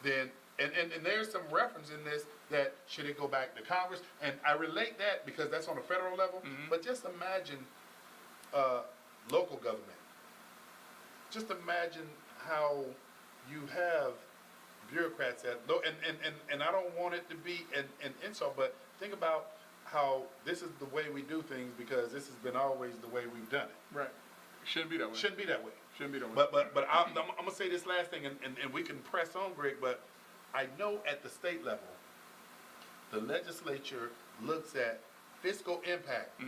then, and there's some reference in this that should it go back to Congress, and I relate that because that's on a federal level, but just imagine local government. Just imagine how you have bureaucrats and I don't want it to be an insult, but think about how this is the way we do things because this has been always the way we've done it. Right. Shouldn't be that way. Shouldn't be that way. Shouldn't be that way. But I'm gonna say this last thing, and we can press on, Greg. But I know at the state level, the legislature looks at fiscal impact.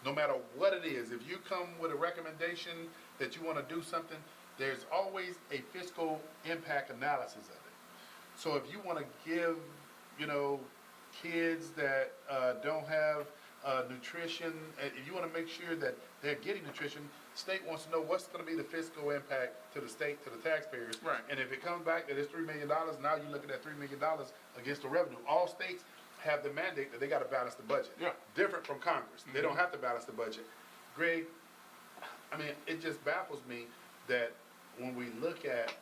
No matter what it is, if you come with a recommendation that you want to do something, there's always a fiscal impact analysis of it. So if you want to give, kids that don't have nutrition, if you want to make sure that they're getting nutrition, state wants to know what's going to be the fiscal impact to the state, to the taxpayers. Right. And if it comes back that it's $3 million, now you're looking at $3 million against the revenue. All states have the mandate that they got to balance the budget. Yeah. Different from Congress. They don't have to balance the budget. Greg, I mean, it just baffles me that when we look at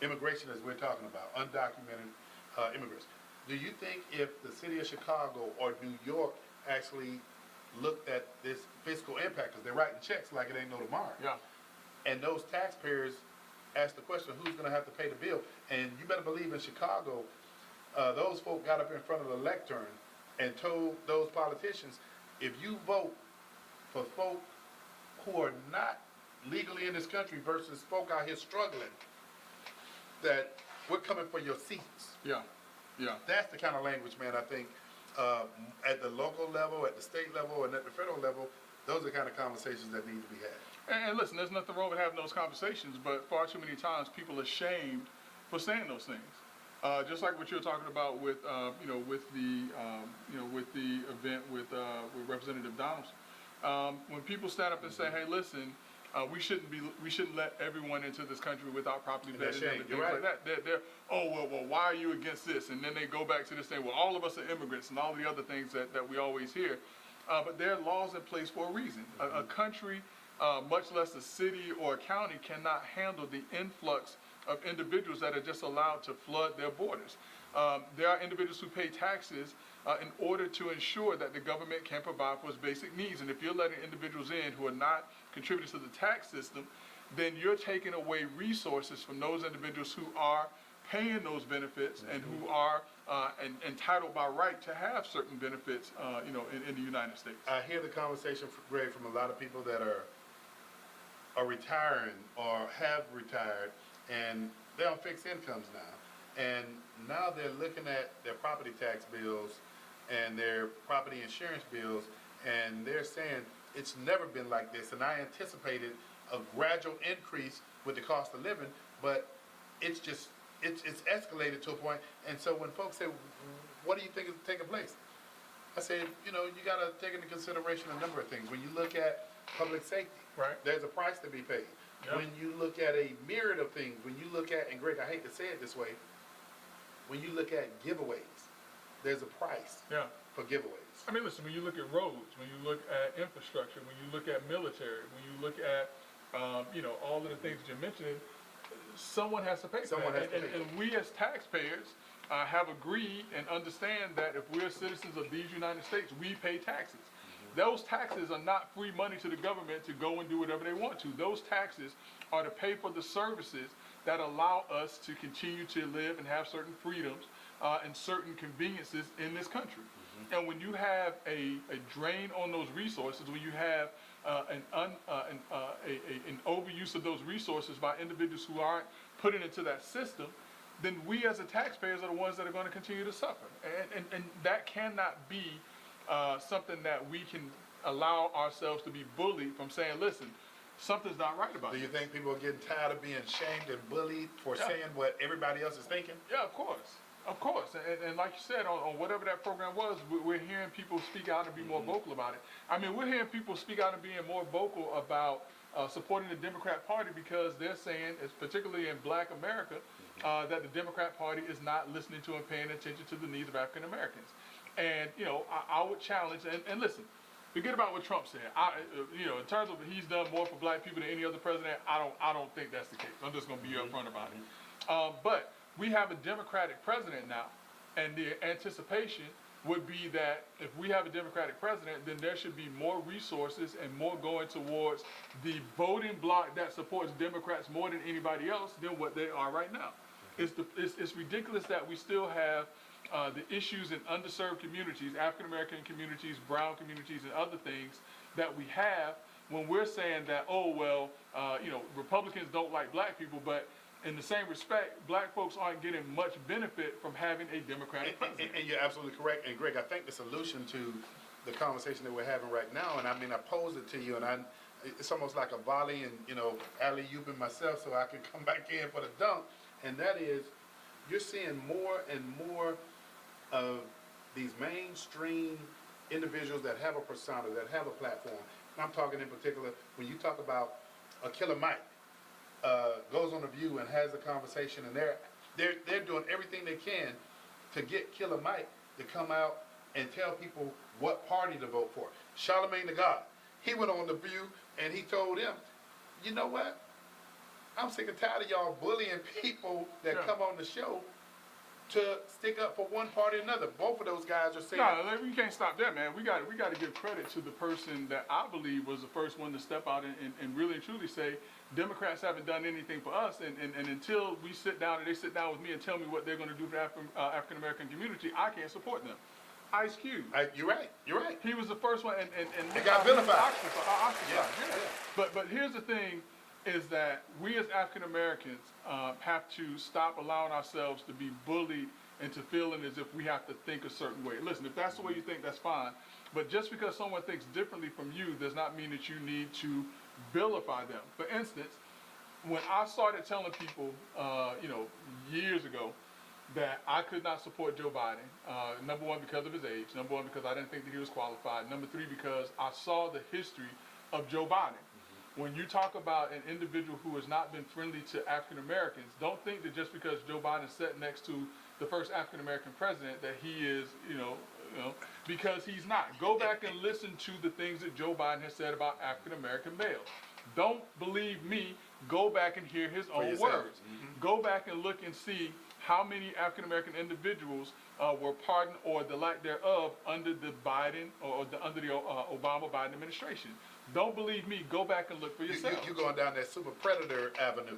immigration as we're talking about, undocumented immigrants, do you think if the city of Chicago or New York actually looked at this fiscal impact, because they're writing checks like it ain't no tomorrow, Yeah. and those taxpayers ask the question, who's going to have to pay the bill? And you better believe in Chicago, those folk got up in front of the lectern and told those politicians, if you vote for folk who are not legally in this country versus folk out here struggling, that we're coming for your seats. Yeah. Yeah. That's the kind of language, man, I think, at the local level, at the state level, and at the federal level, those are the kind of conversations that need to be had. And listen, there's nothing wrong with having those conversations, but far too many times people are shamed for saying those things. Just like what you were talking about with, with the event with Representative Donaldson. When people stand up and say, "Hey, listen, we shouldn't let everyone into this country without properly vetting them and things like that." They're well, why are you against this? And then they go back to this thing. Well, all of us are immigrants and all the other things that we always hear. But there are laws in place for a reason. A country, much less a city or a county, cannot handle the influx of individuals that are just allowed to flood their borders. There are individuals who pay taxes in order to ensure that the government can provide for its basic needs. And if you're letting individuals in who are not contributing to the tax system, then you're taking away resources from those individuals who are paying those benefits and who are entitled by right to have certain benefits, in the United States. I hear the conversation, Greg, from a lot of people that are retiring or have retired, and they're on fixed incomes now. And now they're looking at their property tax bills and their property insurance bills, and they're saying it's never been like this. And I anticipated a gradual increase with the cost of living, but it's escalated to a point. And so when folks say, what do you think is taking place? I said, you got to take into consideration a number of things. When you look at public safety, Right. there's a price to be paid. Yep. When you look at a myriad of things, when you look at, and Greg, I hate to say it this way, when you look at giveaways, there's a price Yeah. for giveaways. I mean, listen, when you look at roads, when you look at infrastructure, when you look at military, when you look at, all of the things that you're mentioning, someone has to pay for Someone that. has to pay for And we as taxpayers have agreed and understand that if we're citizens of these United States, we pay taxes. Those taxes are not free money to the government to go and do whatever they want to. Those taxes are to pay for the services that allow us to continue to live and have certain freedoms and certain conveniences in this country. And when you have a drain on those resources, when you have an overuse of those resources by individuals who aren't putting into that system, then we as the taxpayers are the ones that are going to continue to suffer. And that cannot be something that we can allow ourselves to be bullied from saying, listen, something's not right about Do you this. think people are getting tired of being shamed and bullied for Yeah. saying what everybody else is thinking? Yeah, of course. Of course. And like you said, on whatever that program was, we're hearing people speak out and be more vocal about it. I mean, we're hearing people speak out and being more vocal about supporting the Democrat Party because they're saying, particularly in Black America, that the Democrat Party is not listening to and paying attention to the needs of African Americans. And, you know, I would challenge, and listen, forget about what Trump said. You know, in terms of he's done more for Black people than any other president, I don't think that's the case. I'm just going to be upfront about it. But we have a Democratic president now, and the anticipation would be that if we have a Democratic president, then there should be more resources and more going towards the voting bloc that supports Democrats more than anybody else than what they are right now. It's ridiculous that we still have the issues in underserved communities, African American communities, brown communities, and other things that we have when we're saying that, oh, well, you know, Republicans don't like Black people, but in the same respect, Black folks aren't getting much benefit from having a Democratic president. And you're absolutely correct. And Greg, I think the solution to the conversation that we're having right now, and I mean, I posed it to you, and it's almost like a volley and, you know, alley-ooping myself so I can come back in for the dunk, and that is, you're seeing more and more of these mainstream individuals that have a persona, that have a platform. And I'm talking in particular, when you talk about a Killer Mike, goes on The View and has a conversation, and they're doing everything they can to get Killer Mike to come out and tell people what party to vote for. Charlemagne the God, he went on The View and he told them, you know what? I'm sick and tired of y'all bullying people that come on the show to stick up for one party or another. Both of those guys are saying, No, we can't stop that, man. We got to give credit to the person that I believe was the first one to step out and really and truly say, Democrats haven't done anything for us, and until we sit down and they sit down with me and tell me what they're going to do for the African American community, I can't support them. Ice Cube. you're right. He was the first one, and It got vilified. Ostracized, yeah. But here's the thing, is that we as African Americans have to stop allowing ourselves to be bullied into feeling as if we have to think a certain way. Listen, if that's the way you think, that's fine. But just because someone thinks differently from you does not mean that you need to vilify them. For instance, when I started telling people, you know, years ago, that I could not support Joe Biden, number one, because of his age, number one, because I didn't think that he was qualified, number three, because I saw the history of Joe Biden. When you talk about an individual who has not been friendly to African Americans, don't think that just because Joe Biden sat next to the first African American president that he is, you know, because he's not. Go back and listen to the things that Joe Biden has said about African American males. Don't believe me. Go back and hear his own words. Go back and look and see how many African American individuals were pardoned or the lack thereof under the Biden or under the Obama-Biden administration. Don't believe me. Go back and look for yourself. You're going down that super predator avenue.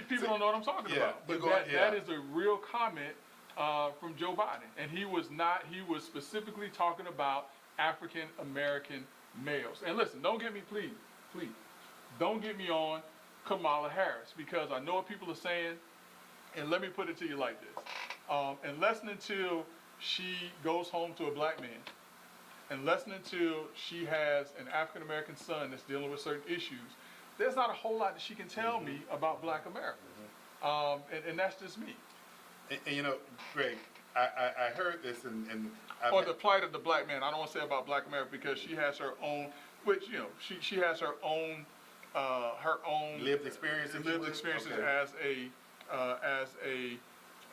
People don't know what I'm talking about. But that is a real comment from Joe Biden. And he was specifically talking about African American males. And listen, don't get me, please, don't get me on Kamala Harris, because I know what people are saying, and let me put it to you like this. Unless and until she goes home to a Black man, unless and until she has an African American son that's dealing with certain issues, there's not a whole lot that she can tell me about Black America. And that's just me. And you know, Greg, I heard this and or the plight of the Black man. I don't want to say about Black America because she has her own, which, you know, she has her own lived experiences. Okay. as a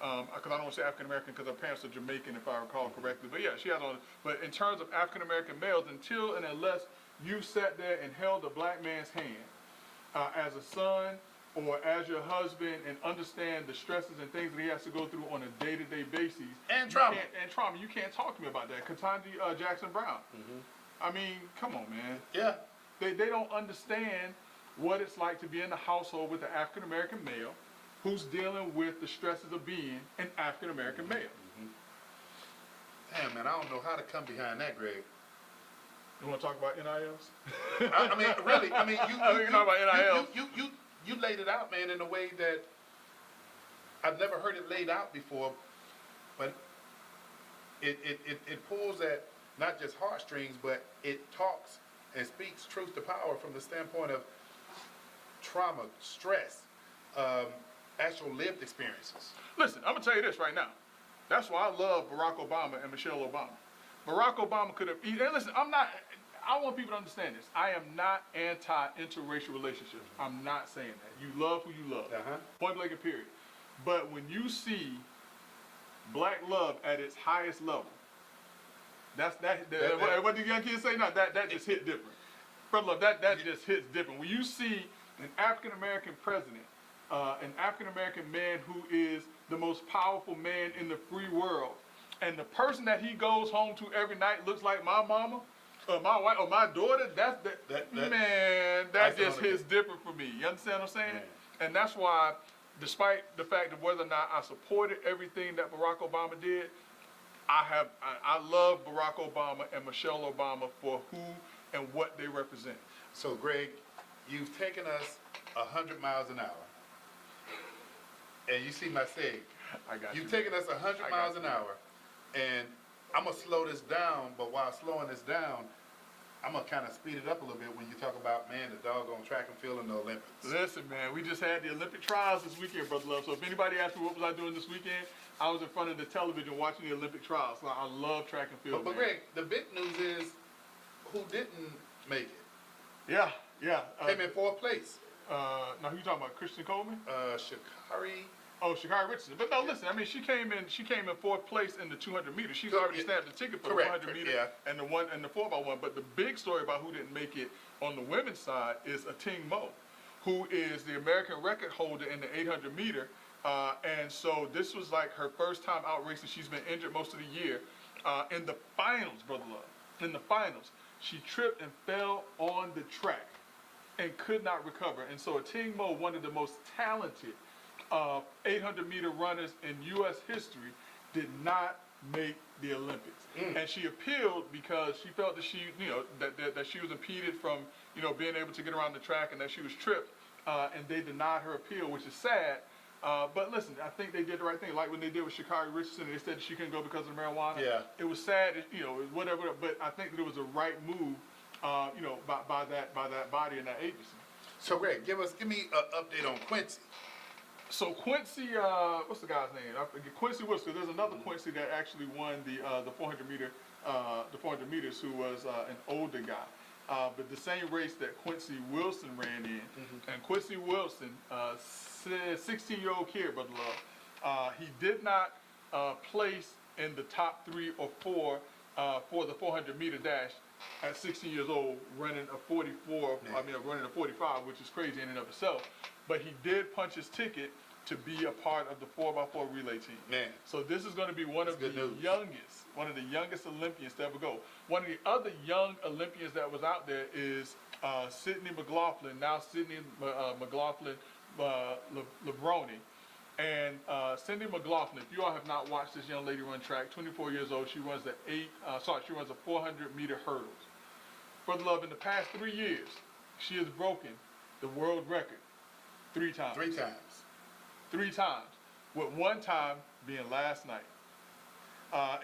because I don't want to say African American because her parents are Jamaican, if I recall correctly. But yeah, she has on. But in terms of African American males, until and unless you sat there and held a Black man's hand as a son, or as your husband and understand the stresses and things that he has to go through on a day-to-day basis. And trauma. And trauma. You can't talk to me about that. Ketanji Jackson Brown. I mean, come on, man. Yeah. They don't understand what it's like to be in the household with an African American male who's dealing with the stresses of being an African American male. Damn, man, I don't know how to come behind that, Greg. You want to talk about NILs? I mean, really, I mean, You know about NIL. you laid it out, man, in a way that I've never heard it laid out before, but it pulls at not just heartstrings, but it talks and speaks truth to power from the standpoint of trauma, stress, actual lived experiences. Listen, I'm gonna tell you this right now. That's why I love Barack Obama and Michelle Obama. Barack Obama could have. And listen, I want people to understand this. I am not anti-interracial relationships. I'm not saying that. You love who you love. Point blank and period. But when you see black love at its highest level, what the young kids say now, that just hit different. Brother love, that just hits different. When you see an African American president, an African American man who is the most powerful man in the free world, and the person that he goes home to every night looks like my mama, or my wife, or my daughter, that just hits different for me. You understand what I'm saying? Man. And that's why, despite the fact of whether or not I supported everything that Barack Obama did, I love Barack Obama and Michelle Obama for who and what they represent. So, Greg, you've taken us 100 miles an hour. And you see my saying. I got you. You've taken us 100 miles an hour. And I'm going to slow this down, but while slowing this down, I'm going to kind of speed it up a little bit when you talk about, man, the doggone track and field in the Olympics. Listen, man, we just had the Olympic trials this weekend, Brother Love. So if anybody asked me what was I doing this weekend, I was in front of the television watching the Olympic trials. So I love track and field, But Greg, the big news is who didn't make it. Yeah. Came in fourth place. Now who you talking about? Christian Coleman? Sha'Carri. Oh, Sha'Carri Richardson. But no, listen. I mean, she came in fourth place in the 200 meters. She's already snapped the ticket for the 100 meter and the 4x1. But the big story about who didn't make it on the women's side is Ating Mo, who is the American record holder in the 800 meter. And so this was like her first time out racing. She's been injured most of the year. In the finals, Brother Love, in the finals, she tripped and fell on the track and could not recover. And so Ating Mo, one of the most talented 800 meter runners in U.S. history, did not make the Olympics. And she appealed because she felt that that she was impeded from, being able to get around the track, and that she was tripped. And they denied her appeal, which is sad. But listen, I think they did the right thing. Like when they did with Sha'Carri Richardson, they said she couldn't go because of marijuana. Yeah. It was sad, whatever. But I think that it was the right move, by that body and that agency. So, Greg, give me an update on Quincy. So Quincy, what's the guy's name? I forget. Quincy Wilson. There's another Quincy that actually won the 400 meters, who was an older guy. But the same race that Quincy Wilson ran in, and Quincy Wilson, 16-year-old kid, Brother Love, he did not place in the top 3 or 4 for the 400 meter dash at 16 years old, running a 44. Running a 45, which is crazy in and of itself. But he did punch his ticket to be a part of the 4x4 relay team. Man. So this is going to be one of the youngest Olympians to ever go. One of the other young Olympians that was out there is Sydney McLaughlin, now Sydney McLaughlin Lebroni. And Cindy McLaughlin, if you all have not watched this young lady run track, 24 years old, she runs the 400 meter hurdles. Brother Love, in the past 3 years, she has broken the world record 3 times. 3 times. 3 times, with one time being last night.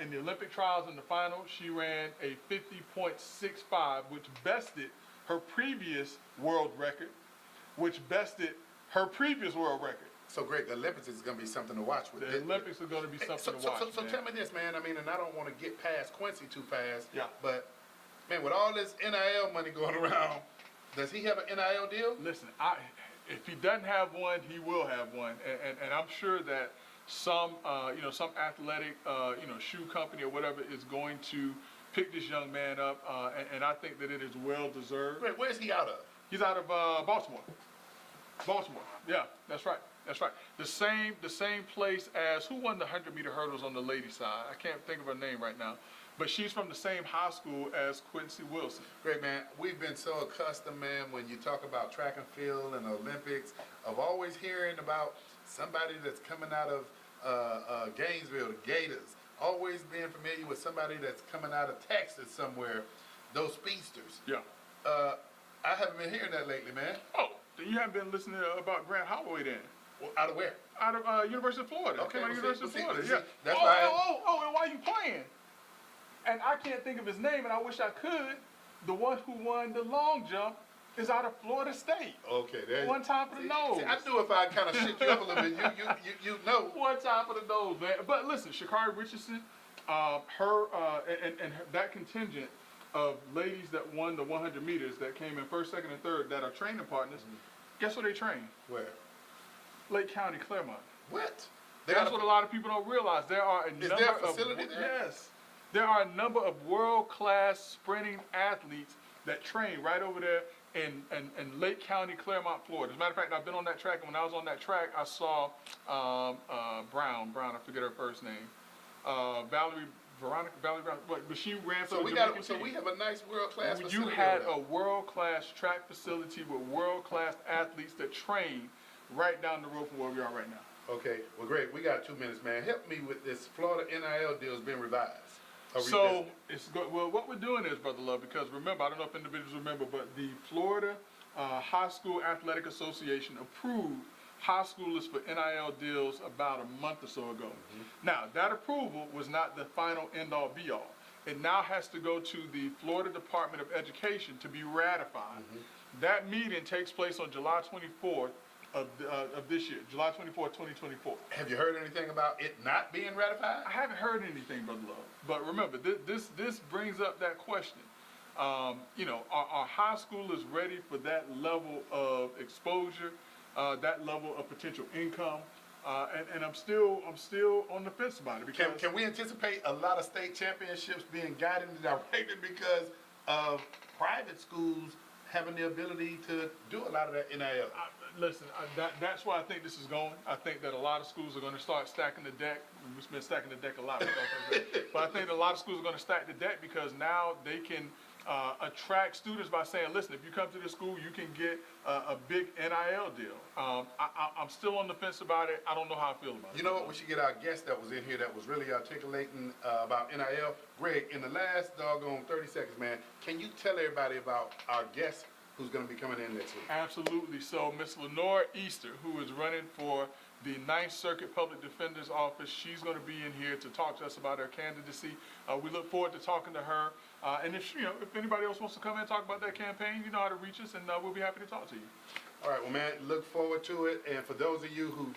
In the Olympic trials in the final, she ran a 50.65, which bested her previous world record, So, Greg, the Olympics is going to be something to watch. The Olympics are going to be something to watch. So tell me this, man. I mean, and I don't want to get past Quincy too fast. Yeah. But, man, with all this NIL money going around, does he have an NIL deal? Listen, if he doesn't have one, he will have one, and I'm sure that some athletic, shoe company or whatever is going to pick this young man up, and I think that it is well deserved. Greg, where's he out of? He's out of Baltimore. Baltimore. Yeah, that's right. That's right. The same place as who won the 100-meter hurdles on the ladies' side. I can't think of her name right now, but she's from the same high school as Quincy Wilson. Great, man. We've been so accustomed, man, when you talk about track and field and Olympics, of always hearing about somebody that's coming out of Gainesville, the Gators, always being familiar with somebody that's coming out of Texas somewhere, those speedsters. Yeah. I haven't been hearing that lately, man. Oh, then you haven't been listening about Grant Holloway then? Well, out of where? Out of University of Florida. Okay, Came out of well, University of see, Florida. see, Yeah. that's oh, why and why you playing? And I can't think of his name, and I wish I could. The one who won the long jump is out of Florida State. Okay, there. One time for the nose. See, I knew if I kind of shit you up a little bit, you know. One time for the nose, man. But listen, Sha'Carri Richardson, and that contingent of ladies that won the 100 meters that came in first, second, and third that are training partners. Guess where they train? Where? Lake County, Claremont. What? That's what a lot of people don't realize. There are a Is number there a facility of there? Yes, there are a number of world-class sprinting athletes that train right over there in Lake County, Claremont, Florida. As a matter of fact, I've been on that track, and when I was on that track, I saw Brown, I forget her first name, Valerie Brown, but she ran for So the we Dominican got. So team. we have a nice world-class facility. You had over a world-class track facility with world-class athletes that train right down the road from where we are right now. there. Okay. Well, great. We got 2 minutes, man. Help me with this. Florida NIL deal has been revised. Or So revisited. it's good. Well, what we're doing is, Brother Love, because remember, I don't know if individuals remember, but the Florida High School Athletic Association approved high schoolers for NIL deals about a month or so ago. Now, that approval was not the final end-all be-all. It now has to go to the Florida Department of Education to be ratified. That meeting takes place on July 24th of this year, July 24th, 2024. Have you heard anything about it not being ratified? I haven't heard anything, Brother Love. But remember, this brings up that question. You know, are high schoolers ready for that level of exposure, that level of potential income? And I'm still on the fence about it because Can we anticipate a lot of state championships being guided and directed because of private schools having the ability to do a lot of that NIL? Listen, that's why I think this is going. I think that a lot of schools are going to start stacking the deck. We've been stacking the deck a lot, but I think that a lot of schools are going to stack the deck because now they can attract students by saying, listen, if you come to this school, you can get a big NIL deal. I'm still on the fence about it. I don't know how I feel about it. You know what? We should get our guest that was in here that was really articulating about NIL. Greg, in the last doggone 30 seconds, man, can you tell everybody about our guest who's going to be coming in next week? Absolutely. So Miss Lenore Easter, who is running for the 9th Circuit Public Defender's Office, she's going to be in here to talk to us about her candidacy. We look forward to talking to her. And if anybody else wants to come in and talk about that campaign, you know how to reach us, and we'll be happy to talk to you. All right, well, man, look forward to it. And for those of you who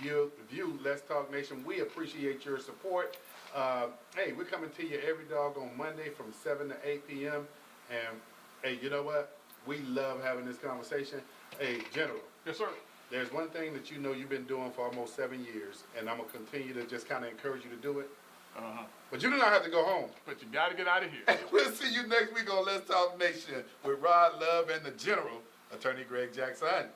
view Let's Talk Nation, we appreciate your support. Hey, we're coming to you every doggone Monday from 7 to 8 p.m. And, hey, you know what? We love having this conversation. Hey, General. Yes, sir. There's one thing that you know you've been doing for almost 7 years, and I'm going to continue to just kind of encourage you to do it. But you do not have to go home. But you got to get out of here. We'll see you next week on Let's Talk Nation with Rod Love and the General, Attorney Greg Jackson.